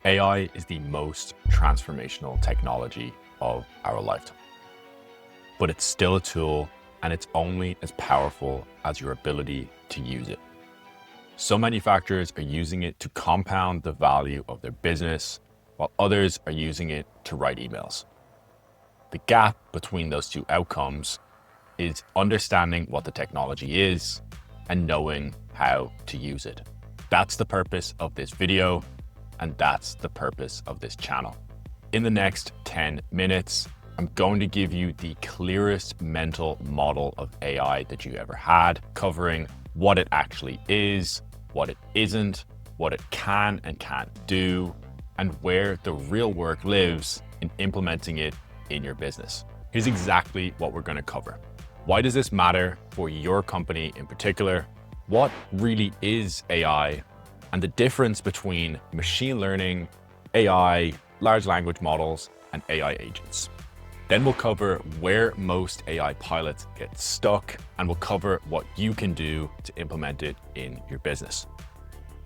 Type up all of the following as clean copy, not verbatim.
AI is the most transformational technology of our lifetime, but it's still a tool and it's only as powerful as your ability to use it. Some manufacturers are using it to compound the value of their business, while others are using it to write emails. The gap between those two outcomes is understanding what the technology is and knowing how to use it. That's the purpose of this video, and that's the purpose of this channel. In the next 10 minutes, I'm going to give you the clearest mental model of AI that you ever had, covering what it actually is, what it isn't, what it can and can't do, and where the real work lives in implementing it in your business. Here's exactly what we're going to cover. Why does this matter for your company in particular? What really is AI? And the difference between machine learning, AI, large language models, and AI agents. Then we'll cover where most AI pilots get stuck, and we'll cover what you can do to implement it in your business.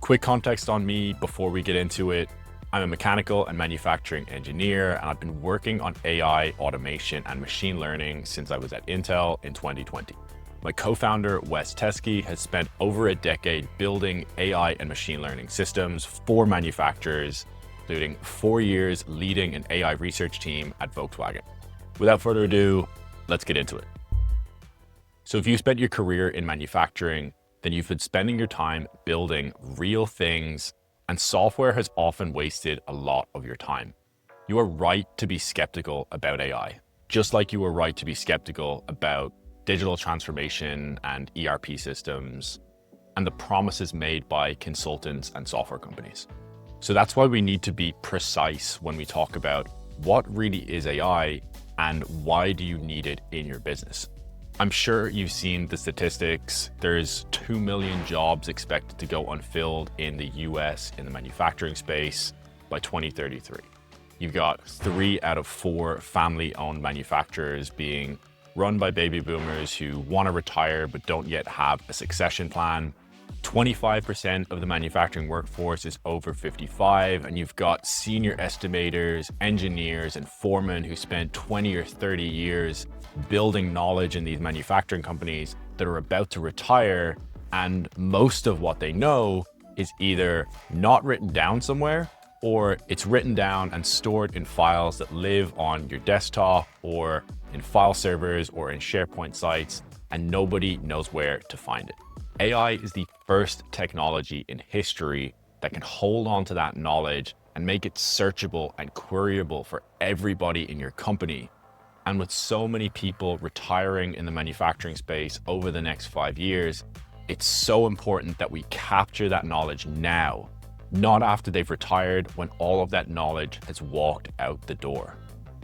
Quick context on me before we get into it. I'm a mechanical and manufacturing engineer, and I've been working on AI, automation, and machine learning since I was at Intel in 2020. My co-founder, Wes Teske, has spent over a decade building AI and machine learning systems for manufacturers, including 4 years leading an AI research team at Volkswagen. Without further ado, let's get into it. So if you spent your career in manufacturing, then you've been spending your time building real things, and software has often wasted a lot of your time. You are right to be skeptical about AI, just like you are right to be skeptical about digital transformation and ERP systems and the promises made by consultants and software companies. So that's why we need to be precise when we talk about what really is AI and why do you need it in your business. I'm sure you've seen the statistics. There's 2 million jobs expected to go unfilled in the US in the manufacturing space by 2033. You've got 3 out of 4 family-owned manufacturers being run by baby boomers who want to retire but don't yet have a succession plan. 25% of the manufacturing workforce is over 55, and you've got senior estimators, engineers, and foremen who spent 20 or 30 years building knowledge in these manufacturing companies that are about to retire, and most of what they know is either not written down somewhere, or it's written down and stored in files that live on your desktop or in file servers or in SharePoint sites, and nobody knows where to find it. AI is the first technology in history that can hold on to that knowledge and make it searchable and queryable for everybody in your company. And with so many people retiring in the manufacturing space over the next 5 years, it's so important that we capture that knowledge now, not after they've retired when all of that knowledge has walked out the door.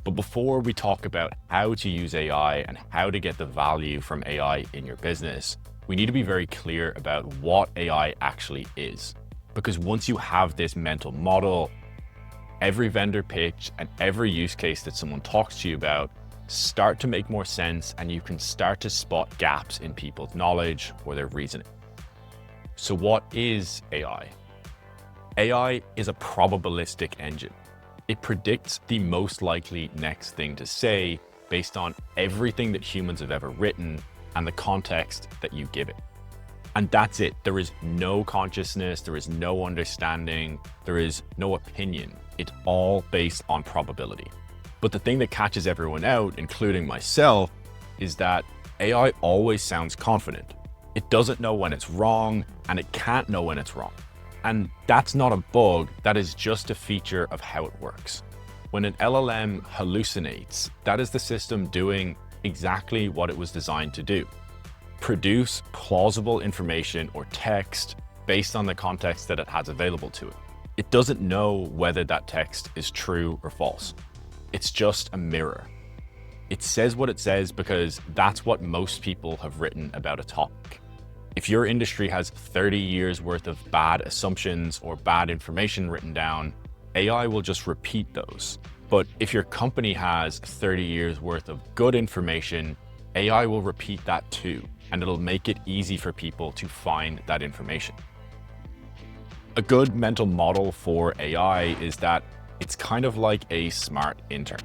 But before we talk about how to use AI and how to get the value from AI in your business, we need to be very clear about what AI actually is. Because once you have this mental model, every vendor pitch and every use case that someone talks to you about start to make more sense, and you can start to spot gaps in people's knowledge or their reasoning. So what is AI? AI is a probabilistic engine. It predicts the most likely next thing to say based on everything that humans have ever written and the context that you give it. And that's it. There is no consciousness, there is no understanding, there is no opinion. It's all based on probability. But the thing that catches everyone out, including myself, is that AI always sounds confident. It doesn't know when it's wrong, and it can't know when it's wrong. And that's not a bug, that is just a feature of how it works. When an LLM hallucinates, that is the system doing exactly what it was designed to do. Produce plausible information or text based on the context that it has available to it. It doesn't know whether that text is true or false. It's just a mirror. It says what it says because that's what most people have written about a topic. If your industry has 30 years worth of bad assumptions or bad information written down, AI will just repeat those. But if your company has 30 years worth of good information, AI will repeat that too, and it'll make it easy for people to find that information. A good mental model for AI is that it's kind of like a smart intern.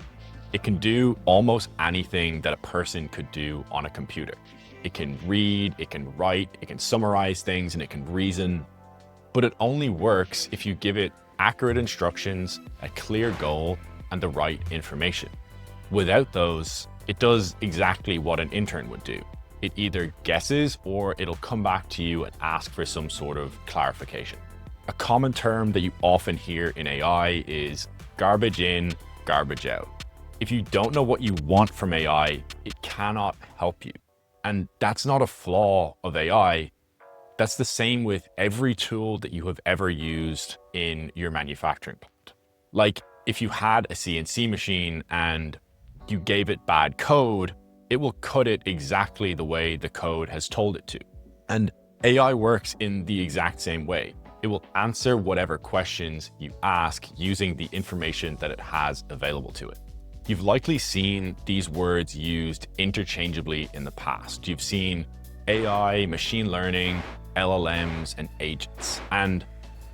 It can do almost anything that a person could do on a computer. It can read, it can write, it can summarize things, and it can reason. But it only works if you give it accurate instructions, a clear goal, and the right information. Without those, it does exactly what an intern would do. It either guesses or it'll come back to you and ask for some sort of clarification. A common term that you often hear in AI is garbage in, garbage out. If you don't know what you want from AI, it cannot help you. And that's not a flaw of AI. That's the same with every tool that you have ever used in your manufacturing plant. Like if you had a CNC machine and you gave it bad code, it will cut it exactly the way the code has told it to. And AI works in the exact same way. It will answer whatever questions you ask using the information that it has available to it. You've likely seen these words used interchangeably in the past. You've seen AI, machine learning, LLMs, and agents. And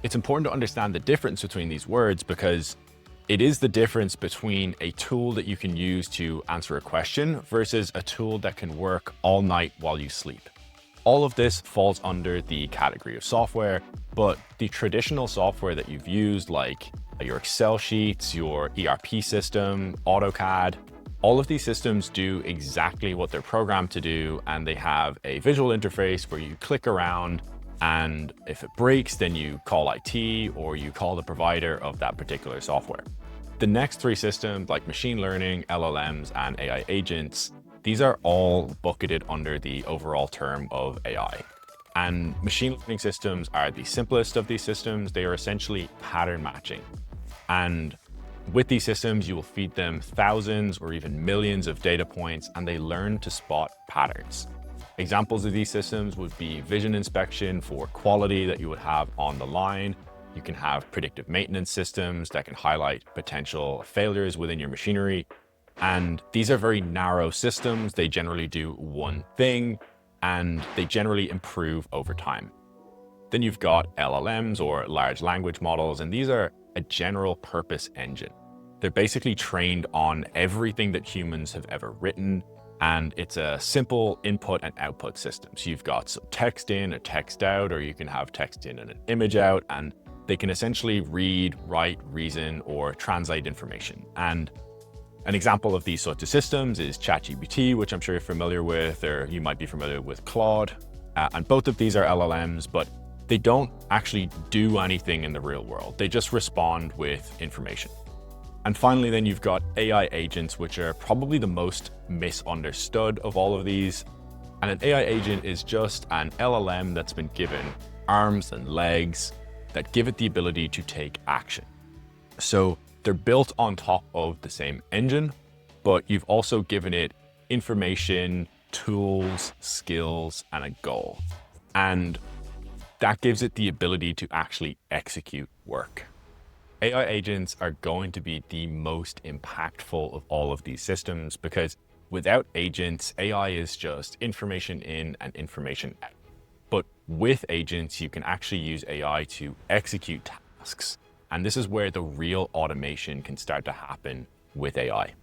it's important to understand the difference between these words because it is the difference between a tool that you can use to answer a question versus a tool that can work all night while you sleep. All of this falls under the category of software, but the traditional software that you've used, like your Excel sheets, your ERP system, AutoCAD, all of these systems do exactly what they're programmed to do, and they have a visual interface where you click around, and if it breaks, then you call IT or you call the provider of that particular software. The next three systems, like machine learning, LLMs, and AI agents, these are all bucketed under the overall term of AI. And machine learning systems are the simplest of these systems. They are essentially pattern matching. And with these systems, you will feed them thousands or even millions of data points, and they learn to spot patterns. Examples of these systems would be vision inspection for quality that you would have on the line. You can have predictive maintenance systems that can highlight potential failures within your machinery. And these are very narrow systems. They generally do one thing, and they generally improve over time. Then you've got LLMs, or large language models, and these are a general purpose engine. They're basically trained on everything that humans have ever written, and it's a simple input and output system. So you've got some text in, a text out, or you can have text in and an image out, and they can essentially read, write, reason, or translate information. And an example of these sorts of systems is ChatGPT, which I'm sure you're familiar with, or you might be familiar with Claude. And both of these are LLMs, but they don't actually do anything in the real world. They just respond with information. And finally, then you've got AI agents, which are probably the most misunderstood of all of these. And an AI agent is just an LLM that's been given arms and legs that give it the ability to take action. So they're built on top of the same engine, but you've also given it information, tools, skills, and a goal. And that gives it the ability to actually execute work. AI agents are going to be the most impactful of all of these systems because without agents, AI is just information in and information out. But with agents, you can actually use AI to execute tasks. And this is where the real automation can start to happen with AI.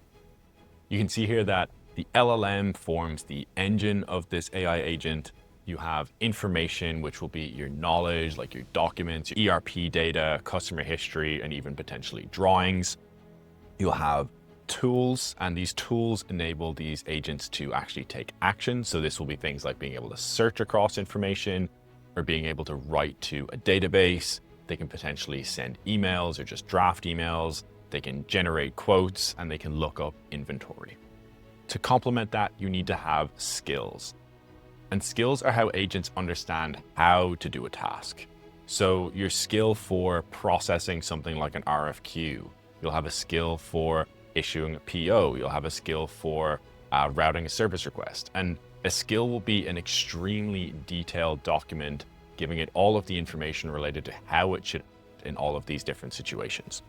You can see here that the LLM forms the engine of this AI agent. You have information, which will be your knowledge, like your documents, your ERP data, customer history, and even potentially drawings. You'll have tools, and these tools enable these agents to actually take action. So this will be things like being able to search across information or being able to write to a database. They can potentially send emails or just draft emails. They can generate quotes, and they can look up inventory. To complement that, you need to have skills. And skills are how agents understand how to do a task. So your skill for processing something like an RFQ, you'll have a skill for issuing a PO, you'll have a skill for routing a service request. And a skill will be an extremely detailed document, giving it all of the information related to how it should act in all of these different situations.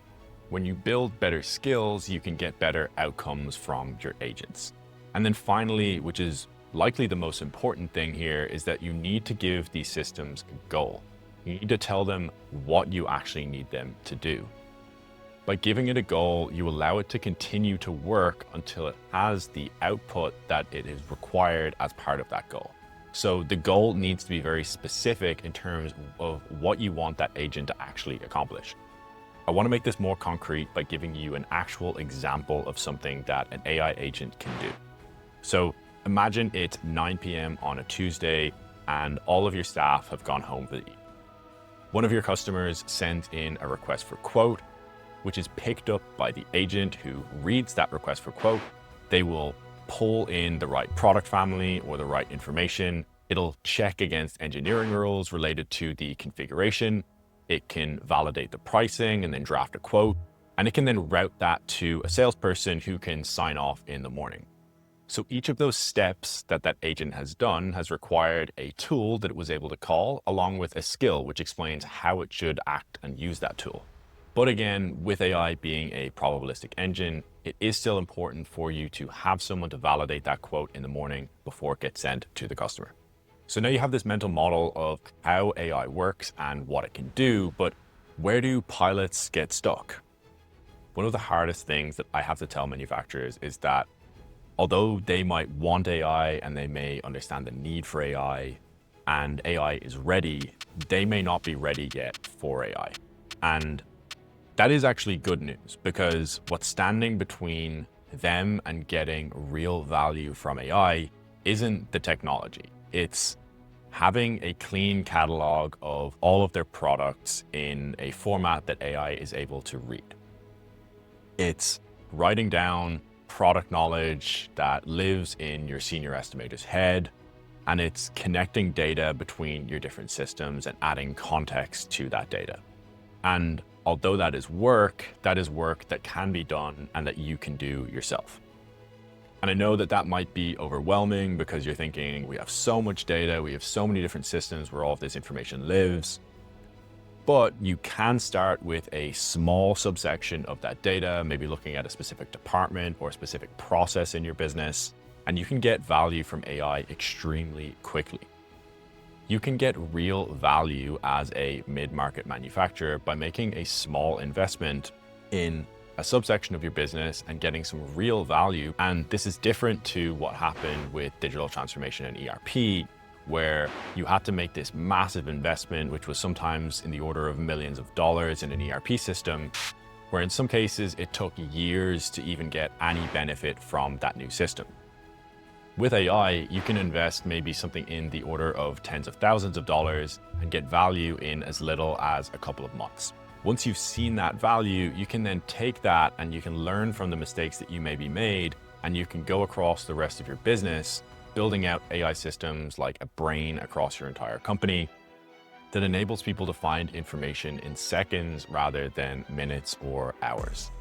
When you build better skills, you can get better outcomes from your agents. And then finally, which is likely the most important thing here, is that you need to give these systems a goal. You need to tell them what you actually need them to do. By giving it a goal, you allow it to continue to work until it has the output that it is required as part of that goal. So the goal needs to be very specific in terms of what you want that agent to actually accomplish. I want to make this more concrete by giving you an actual example of something that an AI agent can do. So imagine it's 9 p.m. on a Tuesday and all of your staff have gone home for the evening. One of your customers sends in a request for quote, which is picked up by the agent who reads that request for quote. They will pull in the right product family or the right information. It'll check against engineering rules related to the configuration. It can validate the pricing and then draft a quote. And it can then route that to a salesperson who can sign off in the morning. So each of those steps that that agent has done has required a tool that it was able to call, along with a skill which explains how it should act and use that tool. But again, with AI being a probabilistic engine, it is still important for you to have someone to validate that quote in the morning before it gets sent to the customer. So now you have this mental model of how AI works and what it can do, but where do pilots get stuck? One of the hardest things that I have to tell manufacturers is that although they might want AI and they may understand the need for AI and AI is ready, they may not be ready yet for AI. And that is actually good news, because what's standing between them and getting real value from AI isn't the technology. It's having a clean catalog of all of their products in a format that AI is able to read. It's writing down product knowledge that lives in your senior estimator's head, and it's connecting data between your different systems and adding context to that data. And although that is work that can be done and that you can do yourself. And I know that that might be overwhelming because you're thinking, we have so much data, we have so many different systems where all of this information lives. But you can start with a small subsection of that data, maybe looking at a specific department or a specific process in your business, and you can get value from AI extremely quickly. You can get real value as a mid-market manufacturer by making a small investment in a subsection of your business and getting some real value. And this is different to what happened with digital transformation and ERP, where you had to make this massive investment, which was sometimes in the order of millions of dollars in an ERP system, where in some cases it took years to even get any benefit from that new system. With AI, you can invest maybe something in the order of tens of thousands of dollars and get value in as little as a couple of months. Once you've seen that value, you can then take that and you can learn from the mistakes that you maybe made, and you can go across the rest of your business, building out AI systems like a brain across your entire company that enables people to find information in seconds rather than minutes or hours.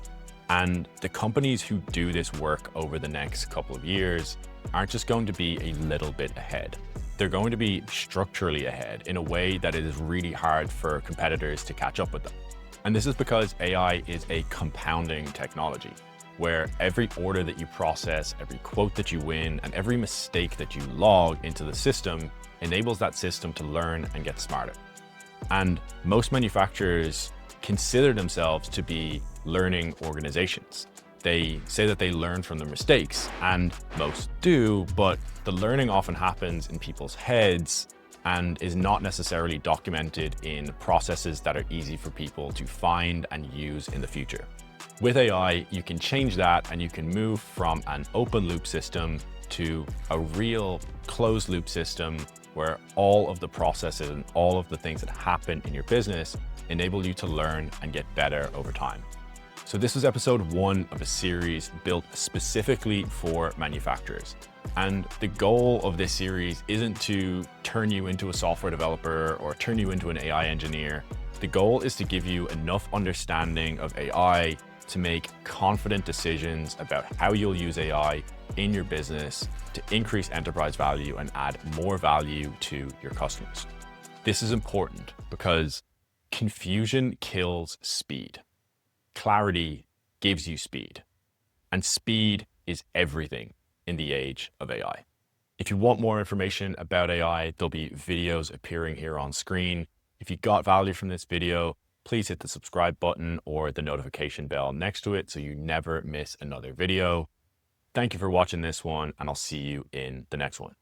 And the companies who do this work over the next couple of years aren't just going to be a little bit ahead. They're going to be structurally ahead in a way that it is really hard for competitors to catch up with them. And this is because AI is a compounding technology, where every order that you process, every quote that you win, and every mistake that you log into the system enables that system to learn and get smarter. And most manufacturers consider themselves to be learning organizations. They say that they learn from their mistakes, and most do, but the learning often happens in people's heads and is not necessarily documented in processes that are easy for people to find and use in the future. With AI, you can change that and you can move from an open loop system to a real closed loop system where all of the processes and all of the things that happen in your business enable you to learn and get better over time. So this was episode 1 of a series built specifically for manufacturers. And the goal of this series isn't to turn you into a software developer or turn you into an AI engineer. The goal is to give you enough understanding of AI to make confident decisions about how you'll use AI in your business to increase enterprise value and add more value to your customers. This is important because confusion kills speed. Clarity gives you speed, and speed is everything in the age of AI. If you want more information about AI, there'll be videos appearing here on screen. If you got value from this video, please hit the subscribe button or the notification bell next to it so you never miss another video. Thank you for watching this one, and I'll see you in the next one.